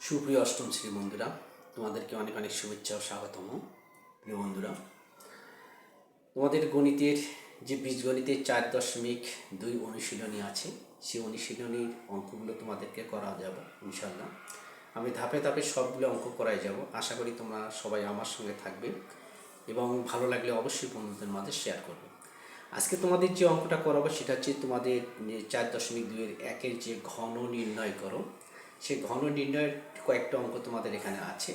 সুপ্রিয় অষ্টম শ্রেণী বন্ধুরা, তোমাদেরকে অনেক অনেক শুভেচ্ছা ও স্বাগতম। প্রিয় বন্ধুরা, তোমাদের গণিতের যে বীজগণিতের 4.2 অনুশীলনী আছে, সেই অনুশীলনীর অঙ্কগুলো তোমাদেরকে করা যাবে ইনশাল্লাহ। আমি ধাপে ধাপে সবগুলো অঙ্ক করাই যাব। আশা করি তোমরা সবাই আমার সঙ্গে থাকবে এবং ভালো লাগলে অবশ্যই বন্ধুদের মাঝে শেয়ার করবে। আজকে তোমাদের যে অঙ্কটা করাবো সেটা হচ্ছে তোমাদের 4.2-এর যে ঘন নির্ণয় করো, সেই ঘন নির্ণয়ের কয়েকটা অঙ্ক তোমাদের এখানে আছে।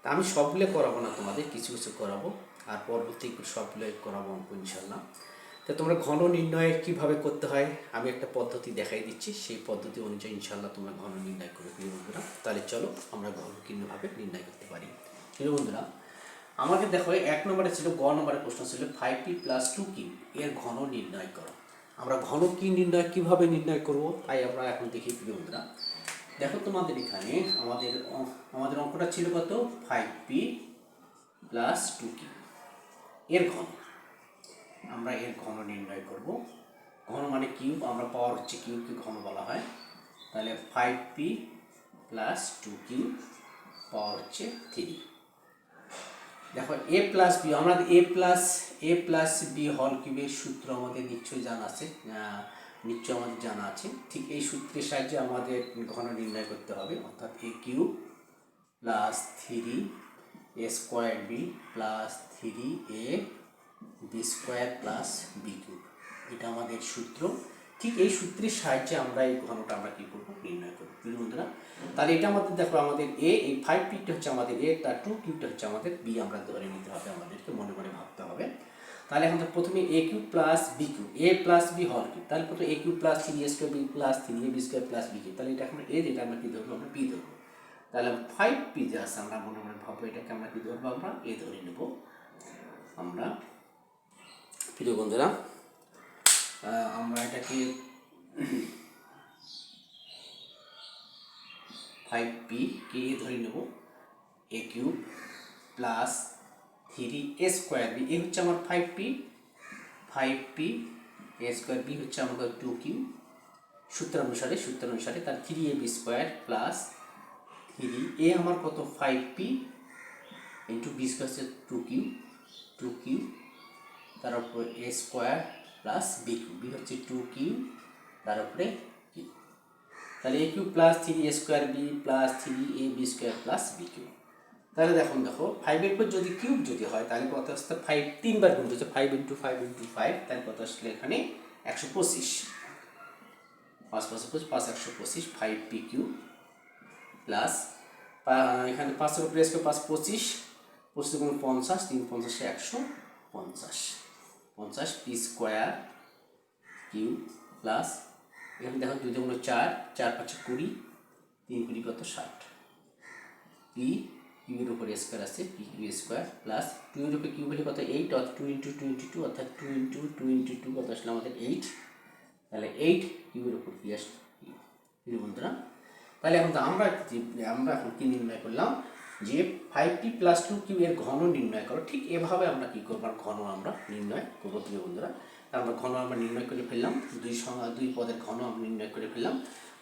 তা আমি সবগুলো করাবো না, তোমাদের কিছু কিছু করাবো, আর পরবর্তী সবগুলো করাবো অঙ্ক ইনশাল্লাহ। তা তোমরা ঘন নির্ণয় কীভাবে করতে হয় আমি একটা পদ্ধতি দেখাই দিচ্ছি, সেই পদ্ধতি অনুযায়ী ইনশাল্লাহ তোমরা ঘন নির্ণয় করো প্রিয় বন্ধুরা। তাহলে চলো আমরা ঘনকীর্ণভাবে নির্ণয় করতে পারি। প্রিয় বন্ধুরা, আমাকে দেখো 1 নম্বরে ছিল, গ নম্বরের প্রশ্ন ছিল 5p + 2q এর ঘন নির্ণয় করো। আমরা ঘন কি নির্ণয় কীভাবে নির্ণয় করব তাই আমরা এখন দেখি প্রিয় বন্ধুরা। দেখো তোমাদের এখানে আমাদের অঙ্কটা ছিল কত, 5p + 2q এর ঘন। আমরা এর ঘন নির্ণয় করব। ঘন মানে কিউব, আমরা পাওয়ার হচ্ছে কিউবকে ঘন বলা হয়। তাহলে 5p + 2q পাওয়ার হচ্ছে 3। দেখো a+b, আমরা a+b হল কিউবের সূত্র আমাদের নিশ্চয়ই জানা আছে। ঠিক এই সূত্রের সাহায্যে আমাদের ঘন নির্ণয় করতে হবে, অর্থাৎ a³ + 3a² b + 3ab² + b³ এটা আমাদের সূত্র। ঠিক এই সূত্রের সাহায্যে আমরা এই ঘনটা আমরা কী করবো, নির্ণয় করবো প্রিয় বন্ধুরা। তাহলে এটা আমাদের দেখো, আমাদের এই 5pটা হচ্ছে আমাদের a, তার 2qটা হচ্ছে আমাদের b, আমরা ধরে নিতে হবে, আমাদেরকে মনে মনে ভাবতে হবে। তাহলে আমাদের প্রথমে a³ + b³, a+b হল কিউব, তাহলে প্রথমে a³ + 3a² b + 3ab² + b³, তাহলে এটা আমরা a, যেটা আমরা কী ধরবো, আমরা b ধরবো। তাহলে 5p যে আছে আমরা মনে মনে ভাববো, এটাকে আমরা কী ধরবো, আমরা a ধরে নেব আমরা। প্রিয় বন্ধুরা, আমরা এটাকে 5p কে a ধরে নেব, a³ + 3a² b, এ হচ্ছে আমার 5p a² b হচ্ছে আমাদের 2q সূত্র অনুসারে তার 3ab² + 3a আমার কত, 5p × b² হচ্ছে 2q তার উপরে a² + b³ b হচ্ছে 2q তার উপরে q। তাহলে a³ + 3a² b + 3ab² + b³। তাহলে দেখো 5-এর পর যদি কিউব যদি হয় তাহলে কত আসতে, 5 তিনবার গুণ হচ্ছে, 5 × 5 × 5, তাহলে কত আসলে এখানে 125, 5 × 5 = 125, 5p³ প্লাস এখানে 5-এর উপরে স্কোয়ার 5 = 25, 25 × 50, 3 × 50 = 150, 50p² প্লাস এখানে দেখো 2 × 4, 4 × 5 = 20, 3 × 20 কত, 60, p কিউবের উপরে স্কোয়ার আছে p³ প্লাস 2 এর উপরে কিউব হলে কত, 8, অর্থাৎ 2 × 2 × 2 অর্থাৎ 2 × 2 × 2 কত আসলে আমাদের 8। তাহলে 8 কিউবের উপর কি আসবে, প্রিয় বন্ধুরা। তাহলে এখন আমরা এখন কি নির্ণয় করলাম, যে 5p + 2q এর ঘন নির্ণয় করো। ঠিক এভাবে আমরা কি করবো, ঘন আমরা নির্ণয় করবো প্রিয় বন্ধুরা। আমরা ঘন আমরা নির্ণয় করে ফেললাম, দুই পদের ঘন আমরা নির্ণয় করে ফেললাম।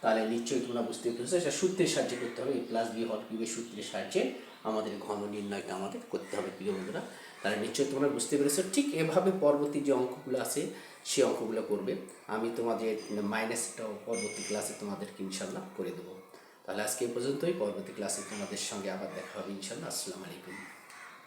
তাহলে নিশ্চয়ই তোমরা বুঝতে পেরেছো, সেটা সূত্রের সাহায্যে করতে হবে, a+b হল কিউবের সূত্রের সাহায্যে আমাদের ঘন নির্ণয়টা আমাদের করতে হবে প্রিয় বন্ধুরা। তাহলে নিশ্চয়ই তোমরা বুঝতে পেরেছো। ঠিক এভাবে পরবর্তী যে অঙ্কগুলো আছে সেই অঙ্কগুলো করবে। আমি তোমাদের মাইনাসটাও পরবর্তী ক্লাসে তোমাদেরকে ইনশাল্লাহ করে দেবো। তাহলে আজকে এই পর্যন্তই, পরবর্তী ক্লাসে তোমাদের সঙ্গে আবার দেখা হবে ইনশাল্লাহ। আসসালামু আলাইকুম।